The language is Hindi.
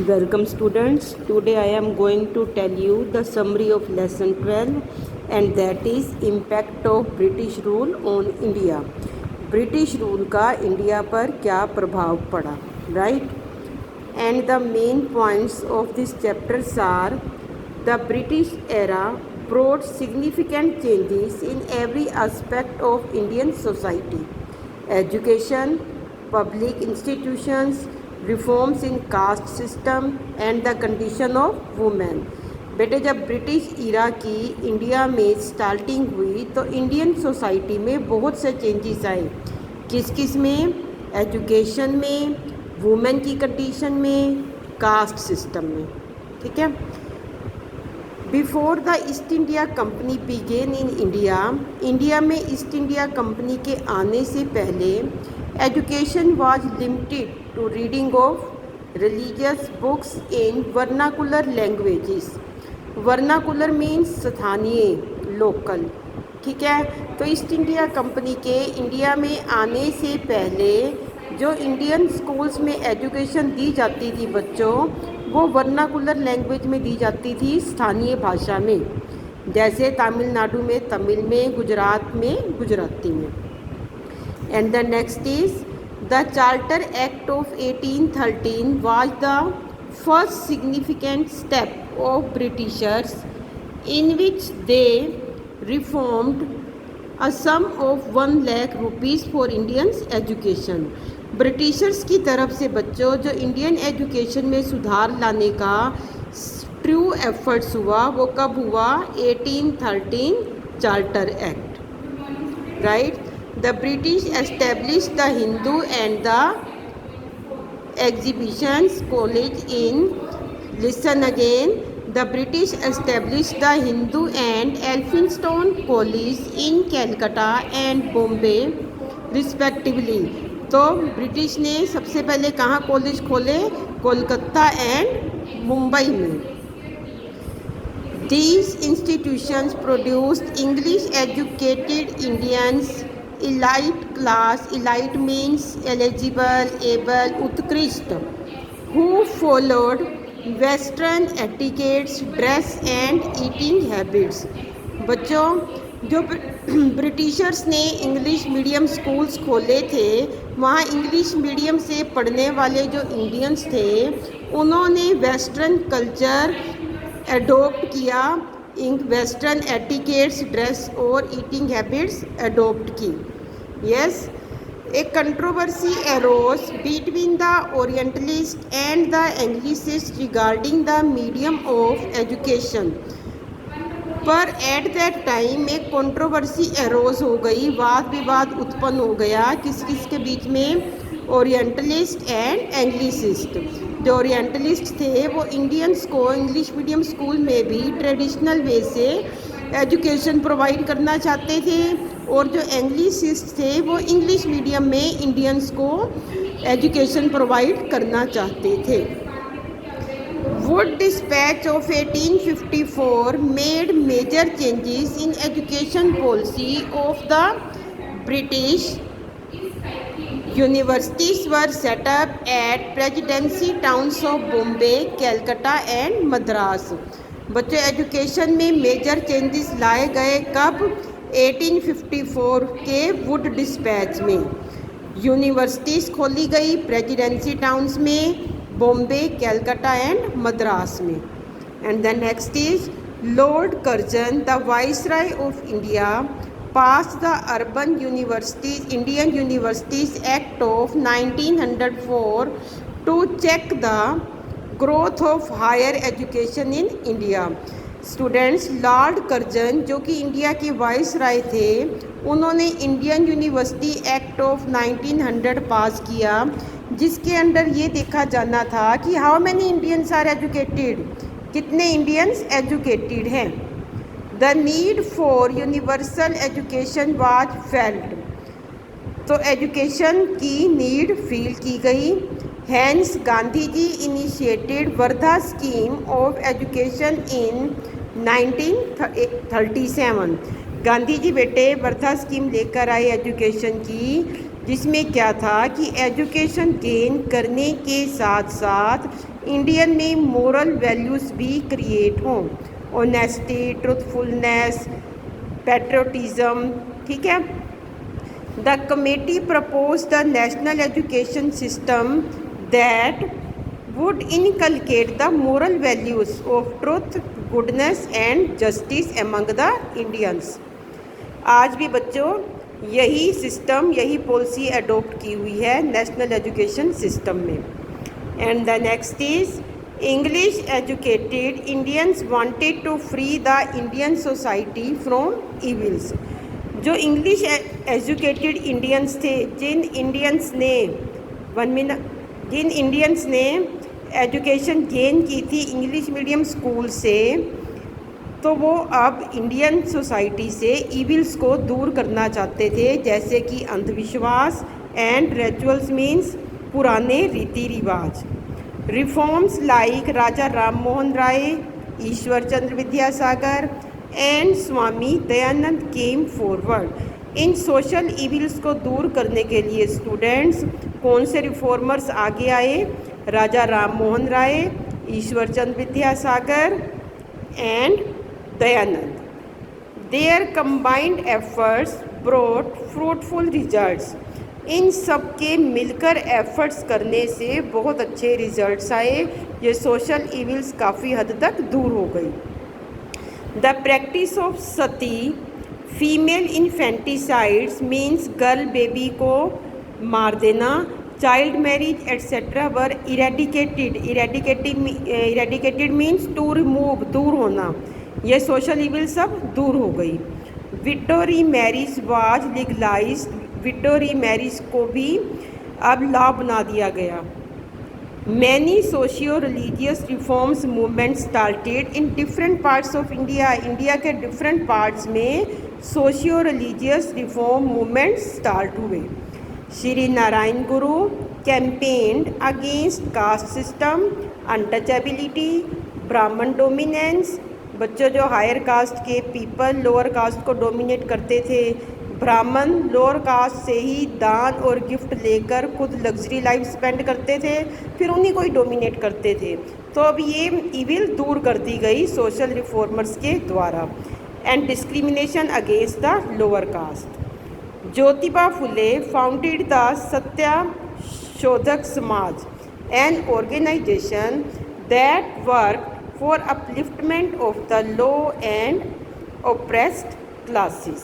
Welcome students. Today I am going to tell you the summary of lesson 12, and that is impact of British rule on India. British rule का इंडिया पर क्या प्रभाव पड़ा, right? And the main points of this chapter are: the British era brought significant changes in every aspect of Indian society: education, public institutions, reforms in caste system and the condition of women. बेटे, जब ब्रिटिश इरा की इंडिया में स्टार्टिंग हुई तो इंडियन सोसाइटी में बहुत से चेंजेस आए। किस किस में? एजुकेशन में, वुमेन की कंडीशन में, कास्ट सिस्टम में। ठीक है। Before the East India Company began in India में ईस्ट इंडिया कंपनी के आने से पहले education was limited to reading of religious books in vernacular languages. Vernacular means स्थानीय, लोकल। ठीक है। तो ईस्ट इंडिया कंपनी के इंडिया में आने से पहले जो इंडियन स्कूल्स में एजुकेशन दी जाती थी बच्चों, वो वर्नाकुलर लैंग्वेज में दी जाती थी, स्थानीय भाषा में। जैसे तमिलनाडु में तमिल में, गुजरात में गुजराती में। And the next is the charter act of 1813 was the first significant step of Britishers in which they reformed a sum of 1 lakh rupees for Indians education। Britishers की तरफ से बच्चों जो इंडियन एजुकेशन में सुधार लाने का ट्रू एफर्ट्स हुआ, वो कब हुआ? 1813 charter act, right. The British established the Hindu and the Exhibitions College in, listen again, the British established the Hindu and Elphinstone College in Calcutta and Bombay respectively। तो ब्रिटिश ने सबसे पहले कहाँ कॉलेज खोले? कोलकाता एंड मुंबई में। These institutions produced English educated Indians, elite class, elite means eligible, able, उत्कृष्ट, who followed western etiquettes, dress and eating habits। बच्चों, जो ब्रिटिशर्स ने इंग्लिश मीडियम स्कूल्स खोले थे, वहाँ इंग्लिश मीडियम से पढ़ने वाले जो इंडियंस थे उन्होंने वेस्टर्न कल्चर एडोप्ट किया, वेस्टर्न एटिकेट्स, ड्रेस और ईटिंग हैबिट्स एडोप्ट की। Yes, A controversy arrows between the orientalist and the Anglicist regarding the medium of education. पर एट दैट टाइम एक कंट्रोवर्सी एरोज हो गई, वाद विवाद उत्पन्न हो गया। किस किस के बीच में? Orientalist and Anglicist. जो ओरिएंटलिस्ट थे वो इंडियंस को इंग्लिश मीडियम स्कूल में भी ट्रेडिशनल वे से एजुकेशन प्रोवाइड करना चाहते थे, और जो एंग्लिसिस्ट थे वो इंग्लिश मीडियम में इंडियंस को एजुकेशन प्रोवाइड करना चाहते थे। Wood Dispatch of 1854 made major changes in education policy of the British। Universities were set up at presidency towns of Bombay, Calcutta and Madras। बच्चों, एजुकेशन में मेजर चेंजेस लाए गए कब? 1854 के वुड डिस्पैच में। यूनिवर्सिटीज़ खोली गई प्रेसिडेंसी टाउन्स में, बॉम्बे, कैलकाटा एंड मद्रास में। And the next is Lord Curzon, the viceroy of India, pass the urban universities Indian universities act of 1904 to check the growth of higher education in India. Students, Lord Curzon जो कि इंडिया के वाइसराय थे, उन्होंने Indian university act of 1900 pass किया, जिसके अंडर ये देखा जाना था कि how many Indians are educated, कितने इंडियंस एजुकेटेड हैं। The need for universal education was felt. तो एजुकेशन की नीड फील की गई। Hence Gandhi ji initiated Wardha scheme of education in 1937। Gandhi ji बेटे वर्धा स्कीम लेकर आए एजुकेशन की, जिसमें क्या था कि एजुकेशन गेन करने के साथ साथ इंडियन में मोरल वैल्यूज़ भी क्रिएट हों, ऑनेस्टी, ट्रुथफुलनेस, पैट्रियोटिज्म, ठीक है। The committee propose the national education system that would inculcate the moral values of truth, goodness and justice among the Indians। आज भी बच्चों यही सिस्टम, यही पॉलिसी अडोप्ट की हुई है नेशनल एजुकेशन सिस्टम में। And the next is English educated Indians wanted to free the Indian society from evils. जो इंग्लिश एजुकेटेड इंडियंस थे, जिन इंडियंस ने एजुकेशन गेन की थी इंग्लिश मीडियम स्कूल से, तो वो अब इंडियन सोसाइटी से इविल्स को दूर करना चाहते थे, जैसे कि अंधविश्वास एंड रिचुअल्स मीन्स पुराने रीति रिवाज। Reforms like Raja Ram Mohan Roy, Ishwar Chandra Vidyasagar and Swami Dayanand came forward. इन सोशल इविल्स को दूर करने के लिए स्टूडेंट्स कौन से रिफॉर्मर्स आगे आए? Raja Ram Mohan Roy, Ishwar Chandra Vidyasagar and Dayanand. Their combined efforts brought fruitful results. इन सब के मिलकर एफर्ट्स करने से बहुत अच्छे रिजल्ट्स आए, ये सोशल इविल्स काफ़ी हद तक दूर हो गई। The practice of sati, female infanticides means girl baby को मार देना, child marriage etcetera were eradicated. Eradicated means to remove, दूर होना। ये सोशल इविल सब दूर हो गई। Widow remarriage was legalised. Widow remarriage को भी अब लॉ बना दिया गया। Many socio religious reforms movement started in different parts of India. India के डिफरेंट पार्ट्स में socio religious reform movement start हुए। श्री नारायण गुरु campaigned against caste system, untouchability, ब्राह्मण डोमिनेंस। बच्चों जो हायर कास्ट के पीपल लोअर कास्ट को डोमिनेट करते थे, ब्राह्मण लोअर कास्ट से ही दान और गिफ्ट लेकर खुद लग्जरी लाइफ स्पेंड करते थे, फिर उन्हीं को ही डोमिनेट करते थे। तो अब ये इविल दूर कर दी गई सोशल रिफॉर्मर्स के द्वारा। And discrimination against the lower caste. Jyotiba Phule founded the Satyashodhak Samaj, an organisation that work for upliftment of the low and oppressed classes।